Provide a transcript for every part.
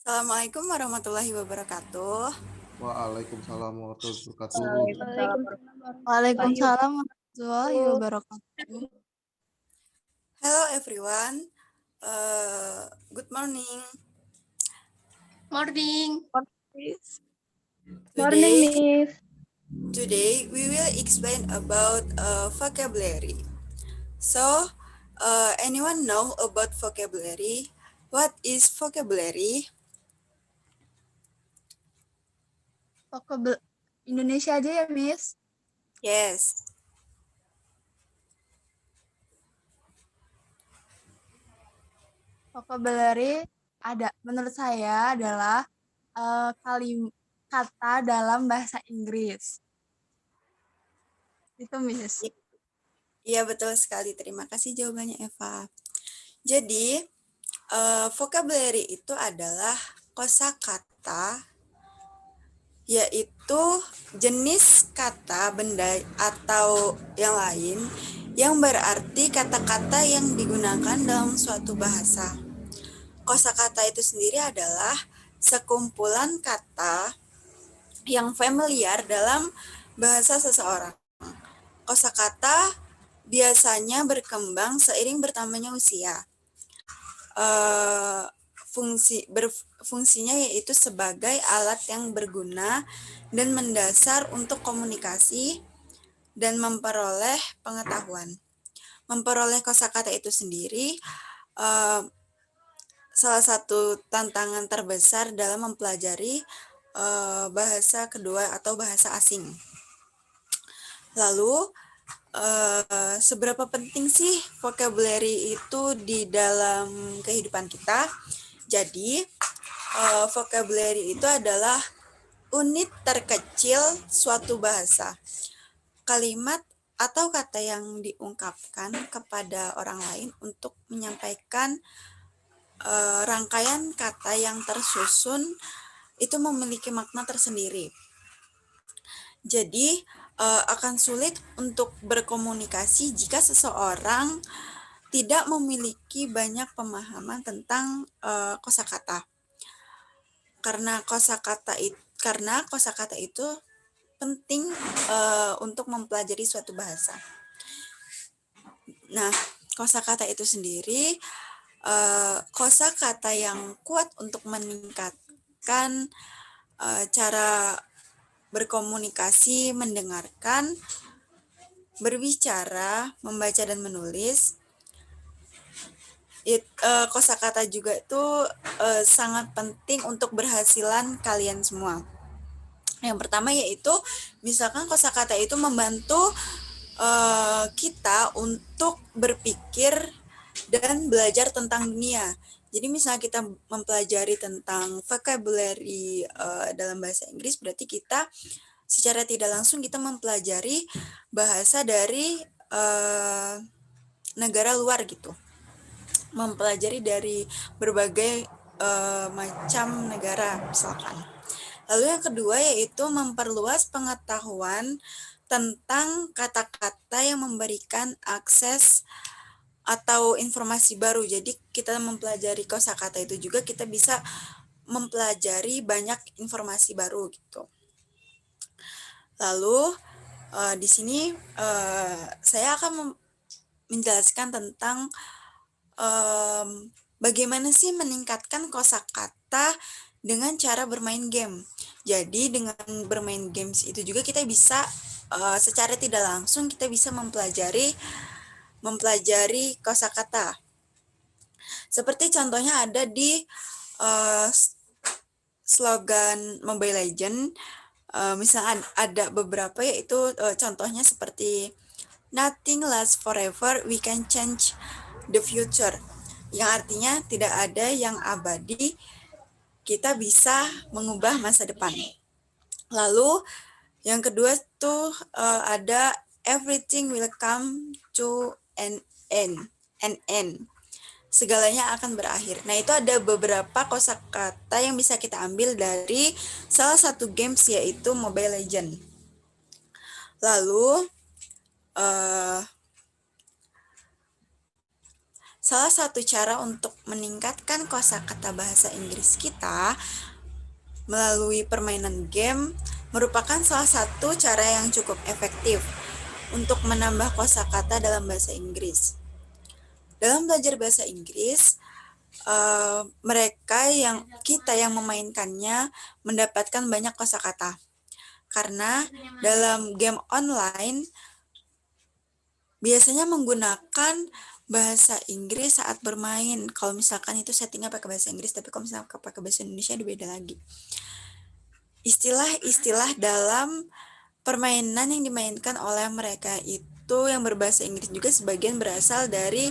Assalamualaikum warahmatullahi wabarakatuh. Waalaikumsalam warahmatullahi wabarakatuh. Waalaikumsalam warahmatullahi wabarakatuh. Hello everyone. Good morning. Morning. Morning, Miss. Today we will explain about vocabulary. So, anyone know about vocabulary? What is vocabulary? Indonesia aja ya, Miss. Yes. Vocabulary menurut saya adalah kata dalam bahasa Inggris. Itu, Miss. Iya, betul sekali. Terima kasih jawabannya, Eva. Jadi, vocabulary itu adalah kosakata, yaitu jenis kata, benda, atau yang lain yang berarti kata-kata yang digunakan dalam suatu bahasa. Kosakata itu sendiri adalah sekumpulan kata yang familiar dalam bahasa seseorang. Kosakata biasanya berkembang seiring bertambahnya usia. Fungsinya yaitu sebagai alat yang berguna dan mendasar untuk komunikasi dan memperoleh pengetahuan. Memperoleh kosakata itu sendiri salah satu tantangan terbesar dalam mempelajari bahasa kedua atau bahasa asing. Lalu, seberapa penting sih vocabulary itu di dalam kehidupan kita? Jadi, vocabulary itu adalah unit terkecil suatu bahasa. Kalimat atau kata yang diungkapkan kepada orang lain untuk menyampaikan rangkaian kata yang tersusun itu memiliki makna tersendiri. Jadi, akan sulit untuk berkomunikasi jika seseorang tidak memiliki banyak pemahaman tentang kosakata. Karena kosakata itu penting untuk mempelajari suatu bahasa. Nah, kosakata itu sendiri kosakata yang kuat untuk meningkatkan cara berkomunikasi, mendengarkan, berbicara, membaca dan menulis. Kosakata juga itu sangat penting untuk berhasilan kalian semua. Yang pertama yaitu misalkan kosakata itu membantu kita untuk berpikir dan belajar tentang dunia. Jadi misalnya kita mempelajari tentang vocabulary dalam bahasa Inggris, berarti kita secara tidak langsung kita mempelajari bahasa dari negara luar gitu. Mempelajari dari berbagai macam negara misalkan. Lalu yang kedua yaitu memperluas pengetahuan tentang kata-kata yang memberikan akses atau informasi baru. Jadi kita mempelajari kosakata itu juga kita bisa mempelajari banyak informasi baru gitu. Lalu di sini saya akan menjelaskan tentang bagaimana sih meningkatkan kosakata dengan cara bermain game. Jadi dengan bermain games itu juga kita bisa secara tidak langsung kita bisa mempelajari kosakata. Seperti contohnya ada di slogan Mobile Legends, misalnya ada beberapa yaitu contohnya seperti nothing lasts forever, we can change the future. Yang artinya tidak ada yang abadi, kita bisa mengubah masa depan. Lalu yang kedua tuh ada everything will come to an end. Segalanya akan berakhir. Nah, itu ada beberapa kosakata yang bisa kita ambil dari salah satu games yaitu Mobile Legends. Lalu salah satu cara untuk meningkatkan kosakata bahasa Inggris kita melalui permainan game merupakan salah satu cara yang cukup efektif untuk menambah kosakata dalam bahasa Inggris. Dalam belajar bahasa Inggris, kita yang memainkannya mendapatkan banyak kosakata. Karena dalam game online biasanya menggunakan bahasa Inggris saat bermain. Kalau misalkan itu settingnya pakai bahasa Inggris, tapi kalau misalkan pakai bahasa Indonesia itu beda lagi. Istilah-istilah dalam permainan yang dimainkan oleh mereka itu yang berbahasa Inggris juga sebagian berasal dari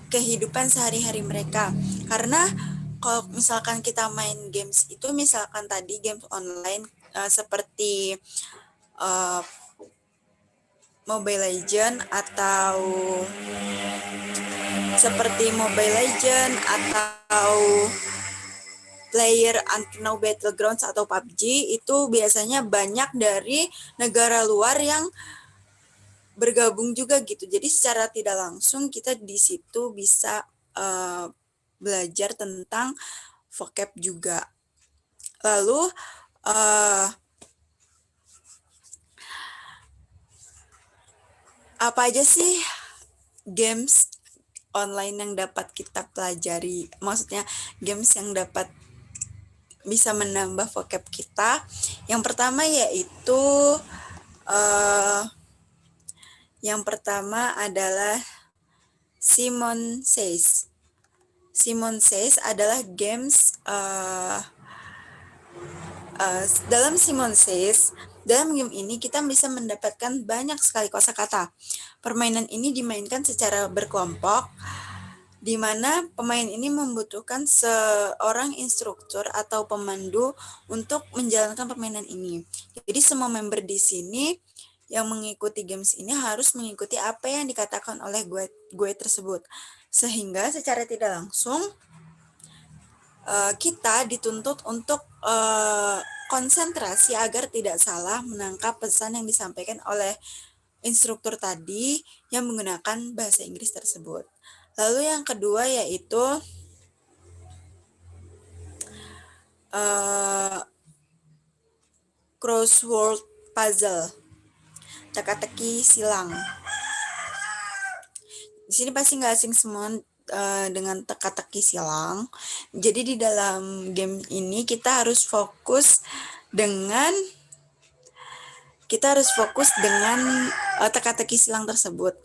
kehidupan sehari-hari mereka. Karena kalau misalkan kita main games itu, misalkan tadi games online seperti Mobile Legend atau Player Unknown Battlegrounds atau PUBG itu biasanya banyak dari negara luar yang bergabung juga gitu. Jadi secara tidak langsung kita di situ bisa belajar tentang vocab juga. Lalu apa aja sih games online yang dapat kita pelajari? Maksudnya games yang dapat bisa menambah vocab kita. Yang pertama adalah Simon Says. Simon Says adalah games dalam Simon Says. Dalam game ini kita bisa mendapatkan banyak sekali kosakata. Permainan ini dimainkan secara berkelompok, di mana pemain ini membutuhkan seorang instruktur atau pemandu untuk menjalankan permainan ini. Jadi semua member di sini yang mengikuti games ini harus mengikuti apa yang dikatakan oleh gue tersebut. Sehingga secara tidak langsung kita dituntut untuk konsentrasi agar tidak salah menangkap pesan yang disampaikan oleh instruktur tadi yang menggunakan bahasa Inggris tersebut. Lalu yang kedua yaitu crossword puzzle, teka-teki silang. Di sini pasti nggak asing semua dengan teka-teki silang. Jadi di dalam game ini kita harus fokus dengan teka-teki silang tersebut.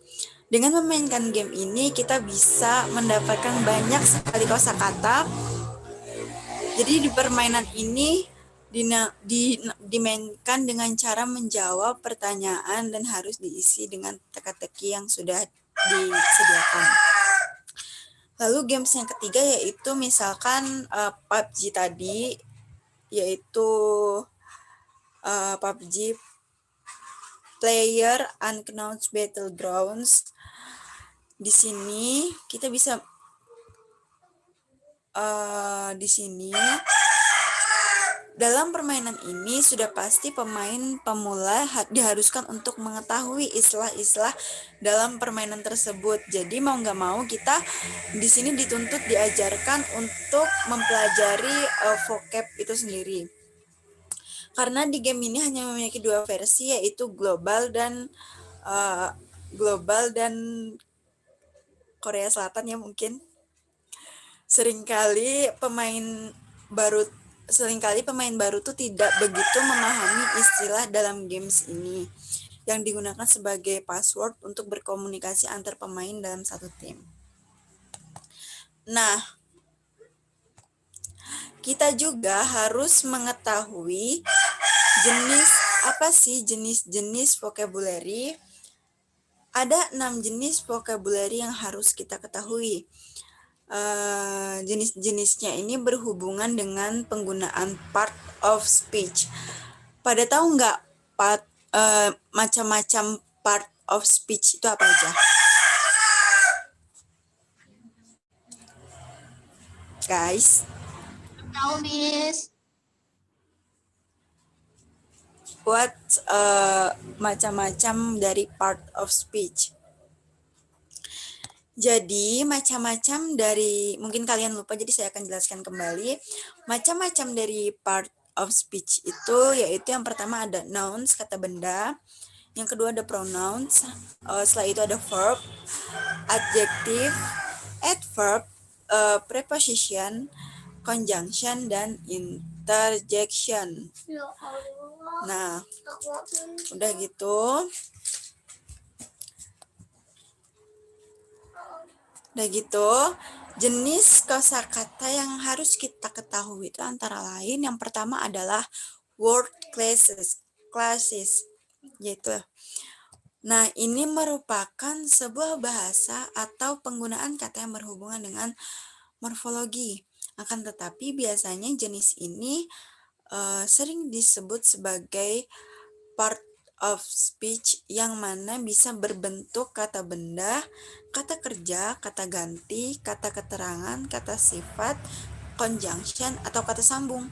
Dengan memainkan game ini, kita bisa mendapatkan banyak sekali kosakata. Jadi di permainan ini dimainkan dengan cara menjawab pertanyaan dan harus diisi dengan teka-teki yang sudah disediakan. Lalu games yang ketiga yaitu misalkan PUBG tadi, yaitu PUBG Player Unknown Battlegrounds. Di sini kita bisa dalam permainan ini sudah pasti pemain pemula diharuskan untuk mengetahui istilah-istilah dalam permainan tersebut. Jadi mau nggak mau kita di sini dituntut diajarkan untuk mempelajari vocab itu sendiri. Karena di game ini hanya memiliki dua versi, yaitu global dan Korea Selatan ya mungkin. Seringkali pemain baru tuh tidak begitu memahami istilah dalam games ini yang digunakan sebagai password untuk berkomunikasi antar pemain dalam satu tim. Nah, kita juga harus mengetahui jenis vocabulary. Ada 6 jenis vocabulary yang harus kita ketahui. Jenis-jenisnya ini berhubungan dengan penggunaan part of speech. Pada tahu nggak macam-macam part of speech itu apa aja? Guys? Tahu, Miss. What macam-macam dari part of speech? Jadi macam-macam dari, mungkin kalian lupa jadi saya akan jelaskan kembali. Macam-macam dari part of speech itu yaitu yang pertama ada nouns, kata benda. Yang kedua ada pronouns. Setelah itu ada verb, adjective, adverb, preposition, conjunction, dan interjection. Nah, udah gitu. Jenis kosakata yang harus kita ketahui itu antara lain yang pertama adalah word classes, yaitu. Nah, ini merupakan sebuah bahasa atau penggunaan kata yang berhubungan dengan morfologi. Akan tetapi biasanya jenis ini sering disebut sebagai part of speech yang mana bisa berbentuk kata benda, kata kerja, kata ganti, kata keterangan, kata sifat, conjunction, atau kata sambung.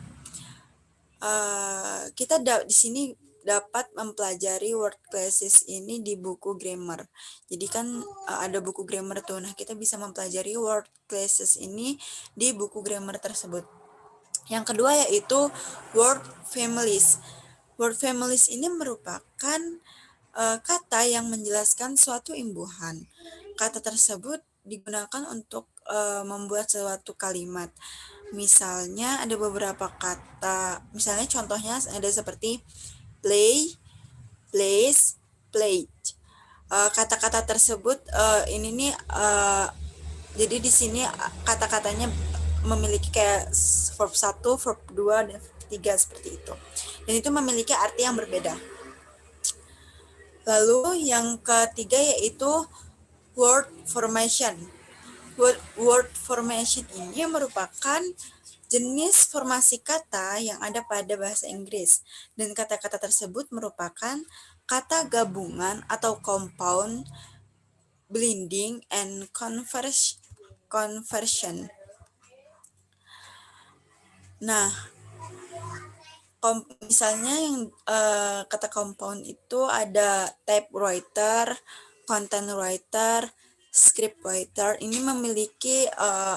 Kita di sini dapat mempelajari word classes ini di buku grammar. Jadi kan ada buku grammar tuh. Nah, kita bisa mempelajari word classes ini di buku grammar tersebut. Yang kedua yaitu word families. Word families ini merupakan kata yang menjelaskan suatu imbuhan. Kata tersebut digunakan untuk membuat suatu kalimat. Misalnya ada beberapa kata, misalnya contohnya ada seperti play, place, plate. Kata-kata tersebut ini nih jadi di sini kata-katanya memiliki kayak verb 1, verb 2, dan verb 3 seperti itu. Dan itu memiliki arti yang berbeda. Lalu yang ketiga yaitu word formation. Word formation ini merupakan jenis formasi kata yang ada pada bahasa Inggris. Dan kata-kata tersebut merupakan kata gabungan atau compound, blending, and conversion. Nah, misalnya yang kata compound itu ada typewriter, content writer, script writer. Ini memiliki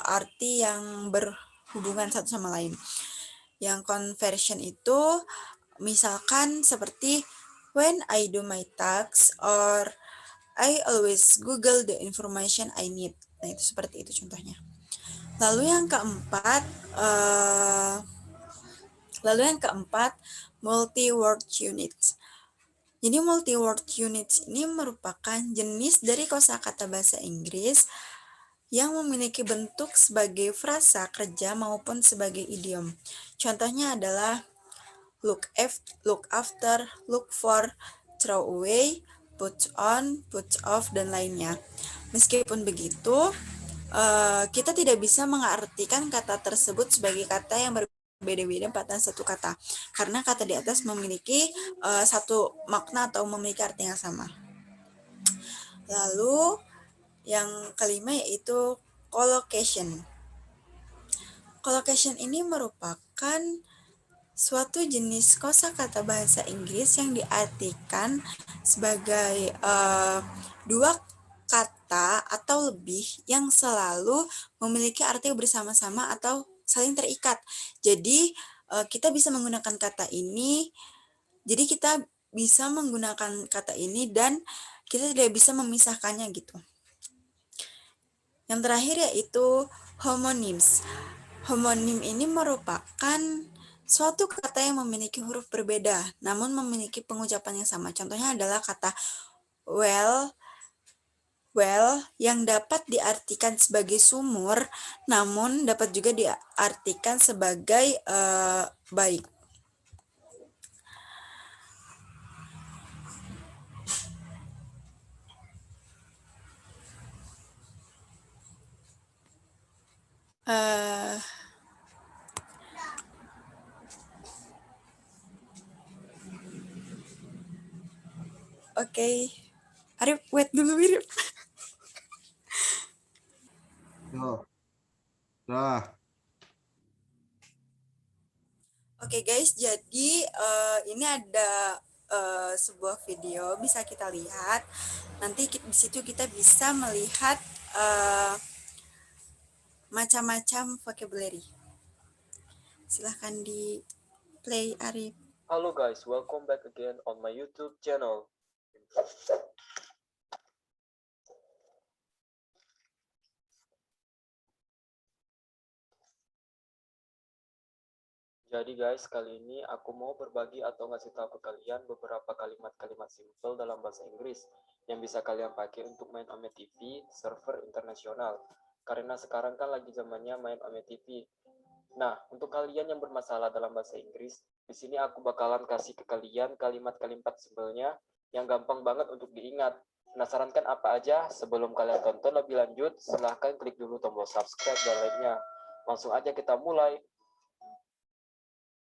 arti yang berhubungan satu sama lain. Yang conversion itu misalkan seperti when I do my tasks or I always Google the information I need. Nah, itu seperti itu contohnya. Lalu yang keempat, multi-word units. Jadi multi-word units ini merupakan jenis dari kosakata bahasa Inggris yang memiliki bentuk sebagai frasa kerja maupun sebagai idiom. Contohnya adalah look after, look for, throw away, put on, put off, dan lainnya. Meskipun begitu, kita tidak bisa mengartikan kata tersebut sebagai kata yang berbeda-beda pada satu kata, karena kata di atas memiliki satu makna atau memiliki arti yang sama. Lalu yang kelima yaitu collocation. Collocation ini merupakan suatu jenis kosakata bahasa Inggris yang diartikan sebagai dua kata atau lebih yang selalu memiliki arti bersama-sama atau saling terikat. Jadi kita bisa menggunakan kata ini, jadi kita bisa menggunakan kata ini dan kita tidak bisa memisahkannya gitu. Yang terakhir yaitu homonyms. Homonim ini merupakan suatu kata yang memiliki huruf berbeda, namun memiliki pengucapan yang sama. Contohnya adalah kata well yang dapat diartikan sebagai sumur, namun dapat juga diartikan sebagai baik. Oke. Arif, wait dulu, Arif. Yo. Dah. Oke guys, jadi ini ada sebuah video bisa kita lihat. Nanti di situ kita bisa melihat macam-macam vocabulary. Silahkan di play, Arif. Halo guys, welcome back again on my YouTube channel. Jadi guys, kali ini aku mau berbagi atau ngasih tahu ke kalian beberapa kalimat-kalimat simple dalam bahasa Inggris yang bisa kalian pakai untuk main Ome TV server internasional. Karena sekarang kan lagi zamannya main Ome TV. Nah, untuk kalian yang bermasalah dalam bahasa Inggris, di sini aku bakalan kasih ke kalian kalimat-kalimat simpelnya yang gampang banget untuk diingat. Penasaran kan apa aja? Sebelum kalian tonton lebih lanjut, silahkan klik dulu tombol subscribe dan like-nya. Langsung aja kita mulai.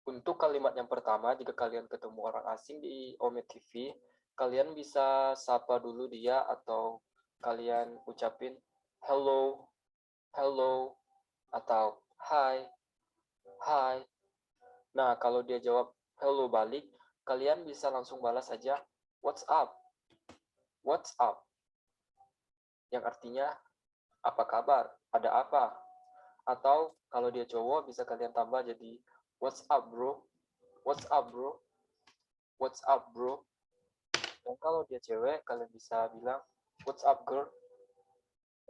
Untuk kalimat yang pertama, jika kalian ketemu orang asing di Ome TV, kalian bisa sapa dulu dia atau kalian ucapin hello, hello, atau hi, hi. Nah, kalau dia jawab hello balik, kalian bisa langsung balas saja what's up, what's up. Yang artinya apa kabar, ada apa. Atau kalau dia cowok bisa kalian tambah jadi what's up bro, what's up bro, what's up bro. Dan kalau dia cewek, kalian bisa bilang what's up girl,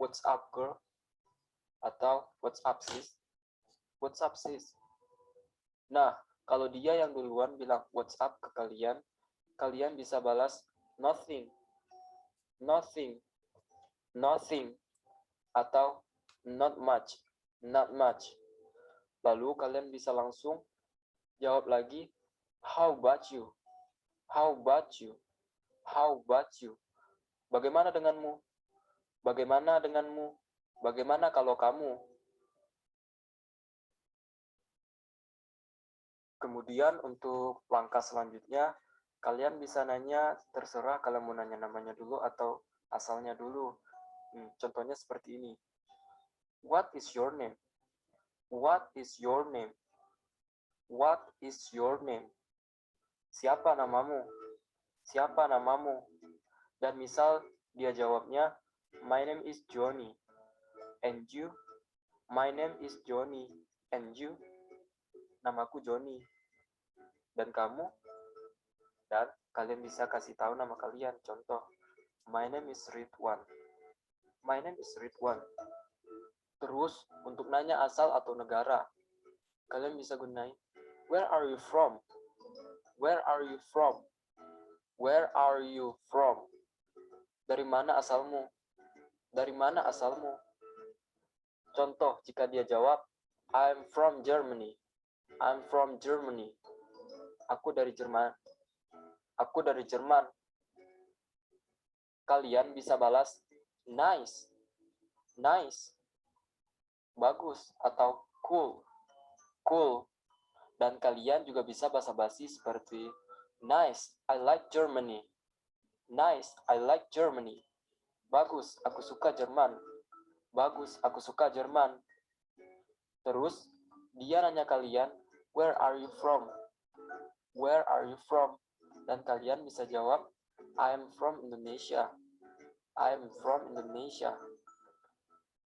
what's up girl, atau what's up sis, what's up sis. Nah, kalau dia yang duluan bilang what's up ke kalian, kalian bisa balas nothing, nothing, nothing, atau not much, not much. Lalu kalian bisa langsung jawab lagi how about you, how about you, how about you. Bagaimana denganmu? Bagaimana denganmu? Bagaimana kalau kamu? Kemudian untuk langkah selanjutnya, kalian bisa nanya, terserah kalian mau nanya namanya dulu atau asalnya dulu. Contohnya seperti ini. What is your name? What is your name? What is your name? Siapa namamu? Siapa namamu? Dan misal dia jawabnya, my name is Johnny. And you? My name is Johnny. And you? Namaku Johnny. Dan kamu? Dan kalian bisa kasih tahu nama kalian. Contoh, my name is Ridwan. My name is Ridwan. Terus, untuk nanya asal atau negara, kalian bisa gunain, where are you from? Where are you from? Where are you from? Dari mana asalmu? Dari mana asalmu? Contoh, jika dia jawab, I'm from Germany. I'm from Germany. Aku dari Jerman. Aku dari Jerman. Kalian bisa balas, nice. Nice. Bagus atau cool. Cool. Dan kalian juga bisa basa-basi seperti, nice, I like Germany. Nice, I like Germany. Bagus, aku suka Jerman. Bagus, aku suka Jerman. Terus, dia nanya kalian, where are you from? Where are you from? Dan kalian bisa jawab, I am from Indonesia. I am from Indonesia.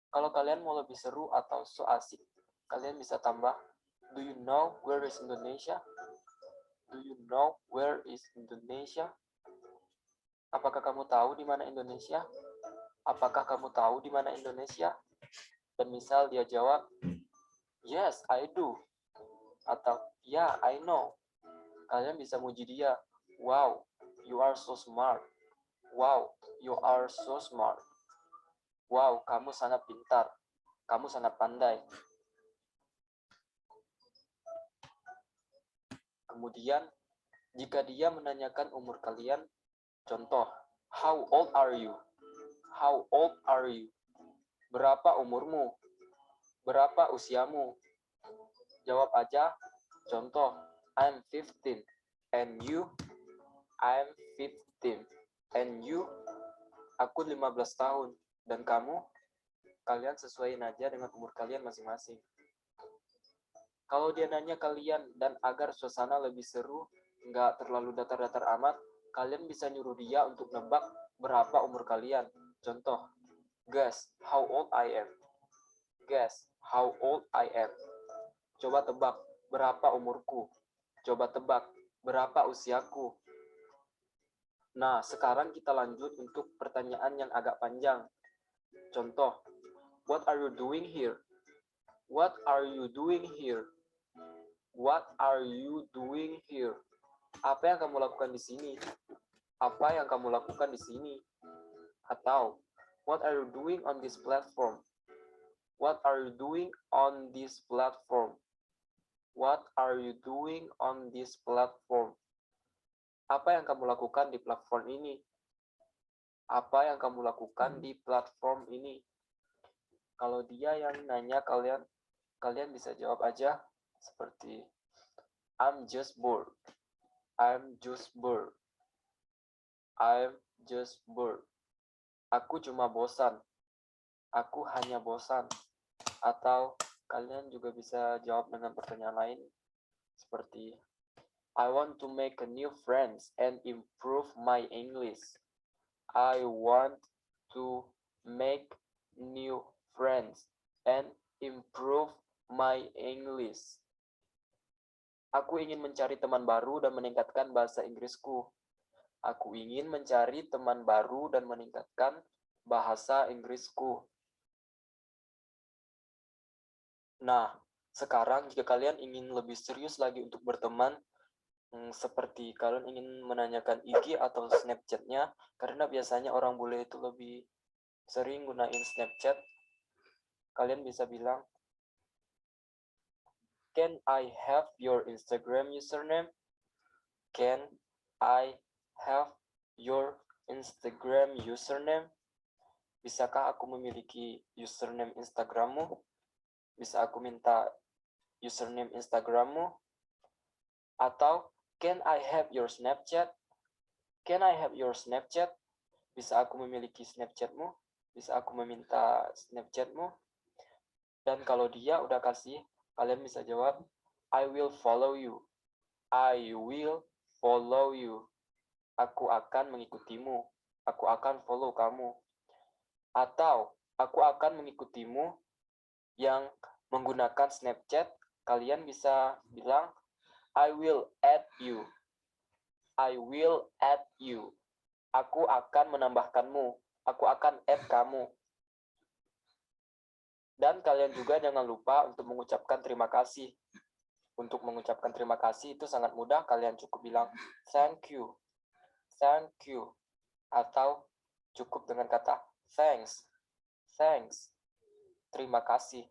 Kalau kalian mau lebih seru atau so asik, kalian bisa tambah, do you know where is Indonesia? Do you know where is Indonesia? Apakah kamu tahu di mana Indonesia? Apakah kamu tahu di mana Indonesia? Dan misal dia jawab, yes, I do. Atau, yeah, I know. Kalian bisa muji dia, wow, you are so smart. Wow, you are so smart. Wow, kamu sangat pintar. Kamu sangat pandai. Kemudian, jika dia menanyakan umur kalian, contoh, how old are you? How old are you? Berapa umurmu? Berapa usiamu? Jawab aja, contoh, I'm 15. And you? I'm 15. And you? Aku 15 tahun. Dan kamu? Kalian sesuaiin aja dengan umur kalian masing-masing. Kalau dia nanya kalian dan agar suasana lebih seru, nggak terlalu datar-datar amat, kalian bisa nyuruh dia untuk nebak berapa umur kalian. Contoh, Guess how old I am. Guess how old I am. Coba tebak berapa umurku. Coba tebak berapa usiaku. Nah, sekarang kita lanjut untuk pertanyaan yang agak panjang. Contoh, what are you doing here? What are you doing here? What are you doing here? Apa yang kamu lakukan di sini? Apa yang kamu lakukan di sini? Atau, what are you doing on this platform? What are you doing on this platform? What are you doing on this platform? Apa yang kamu lakukan di platform ini? Apa yang kamu lakukan di platform ini? Kalau dia yang nanya kalian bisa jawab aja seperti I'm just bored. I'm just bored. I'm just bored. Aku cuma bosan. Aku hanya bosan. Atau kalian juga bisa jawab dengan pertanyaan lain seperti I want to make a new friends and improve my English. I want to make new friends and improve my English. Aku ingin mencari teman baru dan meningkatkan bahasa Inggrisku. Aku ingin mencari teman baru dan meningkatkan bahasa Inggrisku. Nah, sekarang jika kalian ingin lebih serius lagi untuk berteman, seperti kalian ingin menanyakan IG atau Snapchat-nya, karena biasanya orang bule itu lebih sering gunain Snapchat, kalian bisa bilang, can I have your Instagram username? Can I have your Instagram username? Bisakah aku memiliki username Instagrammu? Bisa aku minta username Instagrammu? Atau, can I have your Snapchat? Can I have your Snapchat? Bisa aku memiliki Snapchatmu? Bisa aku meminta Snapchatmu? Dan kalau dia udah kasih, kalian bisa jawab, I will follow you. I will follow you. Aku akan mengikutimu. Aku akan follow kamu. Atau, aku akan mengikutimu yang menggunakan Snapchat, kalian bisa bilang, I will add you. I will add you. Aku akan menambahkanmu. Aku akan add kamu. Dan kalian juga jangan lupa untuk mengucapkan terima kasih. Untuk mengucapkan terima kasih itu sangat mudah. Kalian cukup bilang thank you. Thank you. Atau cukup dengan kata thanks. Thanks. Terima kasih.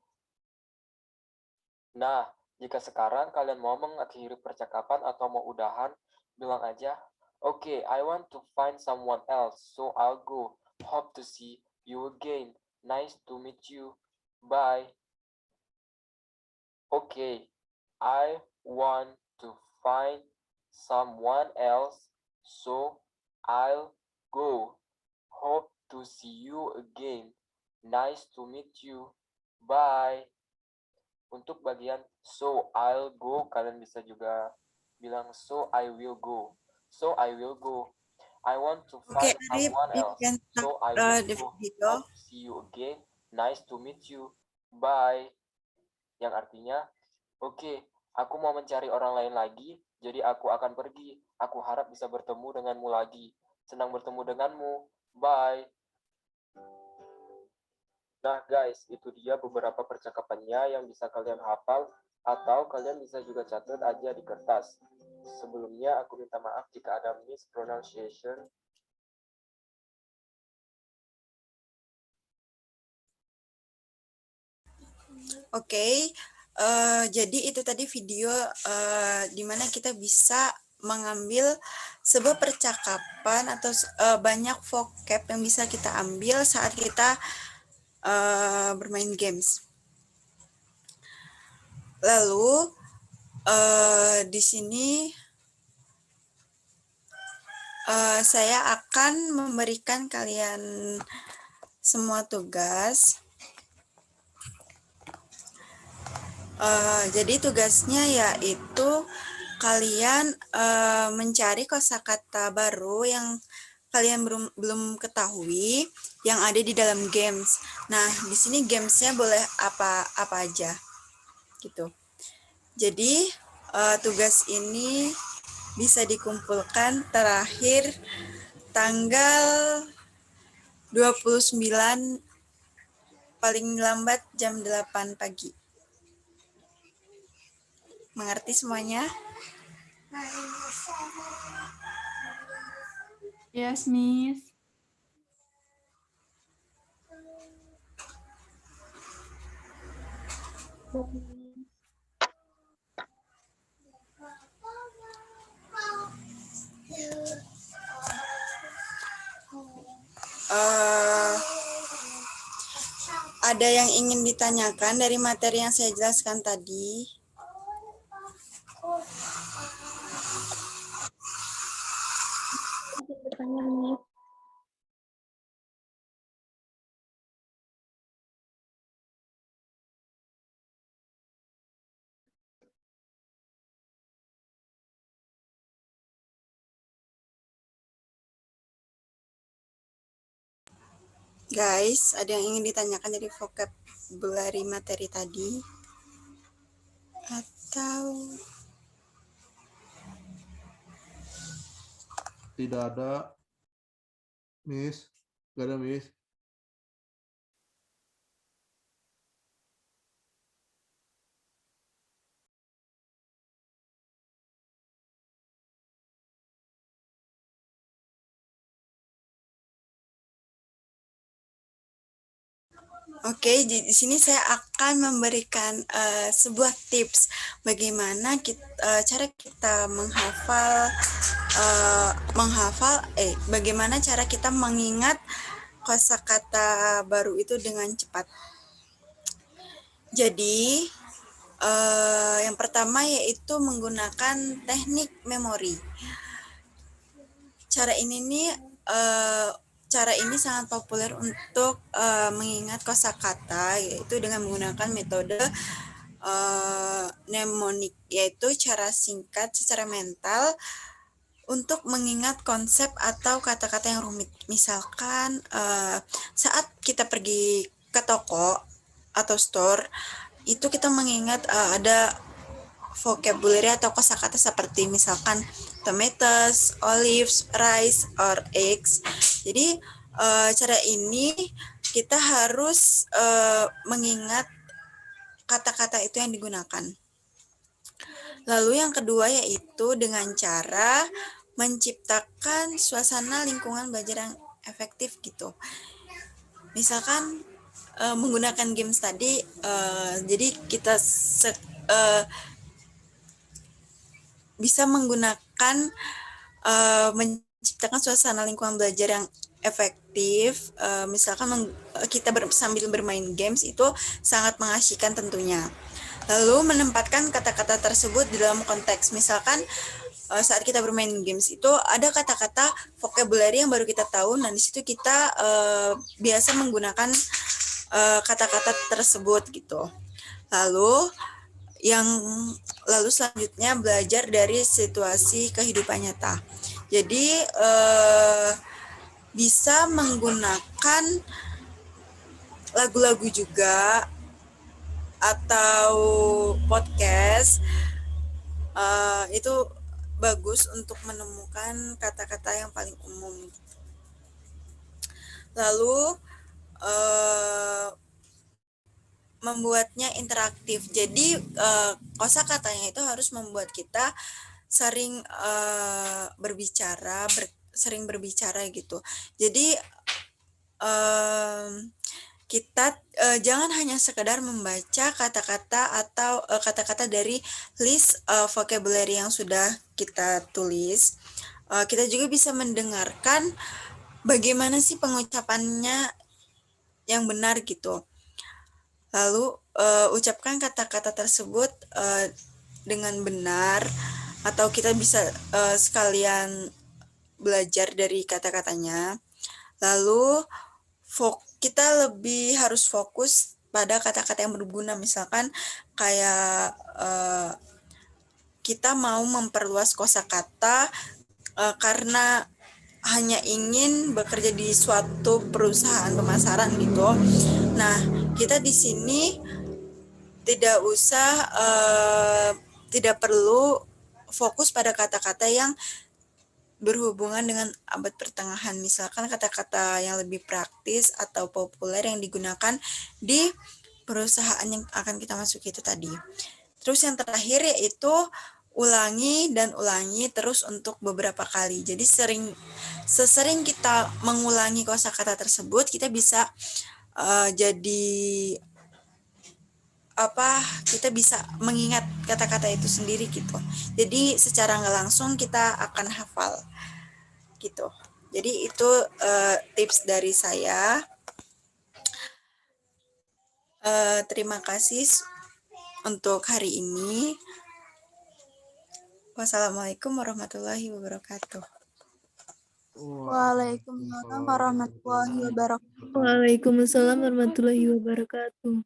Nah, jika sekarang kalian mau mengakhiri percakapan atau mau udahan, bilang aja, okay, I want to find someone else, so I'll go. Hope to see you again. Nice to meet you. Bye. Okay, I want to find someone else, so I'll go. Hope to see you again. Nice to meet you. Bye. Untuk bagian so I'll go, kalian bisa juga bilang so I will go. So I will go. I want to find someone else. So I will go. Hope to see you again. Nice to meet you. Bye. Yang artinya, oke, aku mau mencari orang lain lagi, jadi aku akan pergi. Aku harap bisa bertemu denganmu lagi. Senang bertemu denganmu. Bye. Nah guys, itu dia beberapa percakapannya yang bisa kalian hafal atau kalian bisa juga catat aja di kertas. Sebelumnya aku minta maaf jika ada mispronunciation. Oke, jadi itu tadi video di mana kita bisa mengambil sebuah percakapan atau banyak vocab yang bisa kita ambil saat kita bermain games. Lalu di sini saya akan memberikan kalian semua tugas. Jadi tugasnya yaitu kalian mencari kosakata baru yang kalian belum ketahui yang ada di dalam games. Nah, di sini gamesnya boleh apa aja gitu. Jadi tugas ini bisa dikumpulkan terakhir tanggal 29 paling lambat jam 8 pagi. Mengerti semuanya? Yes, Miss. Eh, ada yang ingin ditanyakan dari materi yang saya jelaskan tadi? Guys, ada yang ingin ditanyakan dari vocabulary materi tadi? Atau Tidak ada, Miss. Nggak ada, Miss. Oke, di sini saya akan memberikan sebuah tips bagaimana cara kita bagaimana cara kita mengingat kosakata baru itu dengan cepat. Jadi, yang pertama yaitu menggunakan teknik memori. Cara ini sangat populer untuk mengingat kosakata, yaitu dengan menggunakan metode mnemonik, yaitu cara singkat secara mental untuk mengingat konsep atau kata-kata yang rumit. Misalkan saat kita pergi ke toko atau store, itu kita mengingat ada vocabulary atau kosakata seperti misalkan tomatoes, olives, rice, or eggs. Jadi cara ini kita harus mengingat kata-kata itu yang digunakan. Lalu yang kedua yaitu dengan cara menciptakan suasana lingkungan belajar yang efektif gitu. Misalkan menggunakan games tadi, jadi kita bisa menggunakan menciptakan suasana lingkungan belajar yang efektif. Misalkan kita sambil bermain games itu sangat mengasyikkan tentunya. Lalu menempatkan kata-kata tersebut di dalam konteks. Misalkan saat kita bermain games itu ada kata-kata vocabulary yang baru kita tahu, dan di situ kita biasa menggunakan kata-kata tersebut gitu. Lalu selanjutnya belajar dari situasi kehidupan nyata. Jadi bisa menggunakan lagu-lagu juga atau podcast, itu bagus untuk menemukan kata-kata yang paling umum. Lalu membuatnya interaktif. Jadi kosakatanya itu harus membuat kita sering berbicara gitu. Jadi kita jangan hanya sekedar membaca kata-kata atau kata-kata dari list vocabulary yang sudah kita tulis. Kita juga bisa mendengarkan bagaimana sih pengucapannya yang benar gitu. Lalu ucapkan kata-kata tersebut dengan benar, atau kita bisa sekalian belajar dari kata-katanya. Lalu kita lebih harus fokus pada kata-kata yang berguna. Misalkan kayak kita mau memperluas kosakata karena hanya ingin bekerja di suatu perusahaan pemasaran gitu. Nah, kita di sini tidak usah tidak perlu fokus pada kata-kata yang berhubungan dengan abad pertengahan. Misalkan kata-kata yang lebih praktis atau populer yang digunakan di perusahaan yang akan kita masuki itu tadi. Terus yang terakhir yaitu ulangi dan ulangi terus untuk beberapa kali. Jadi sesering kita mengulangi kosakata tersebut, kita bisa kita bisa mengingat kata-kata itu sendiri gitu. Jadi secara nggak langsung kita akan hafal gitu. Jadi itu tips dari saya. Terima kasih untuk hari ini. Wassalamualaikum warahmatullahi wabarakatuh. Waalaikumsalam warahmatullahi wabarakatuh. Waalaikumsalam warahmatullahi wabarakatuh.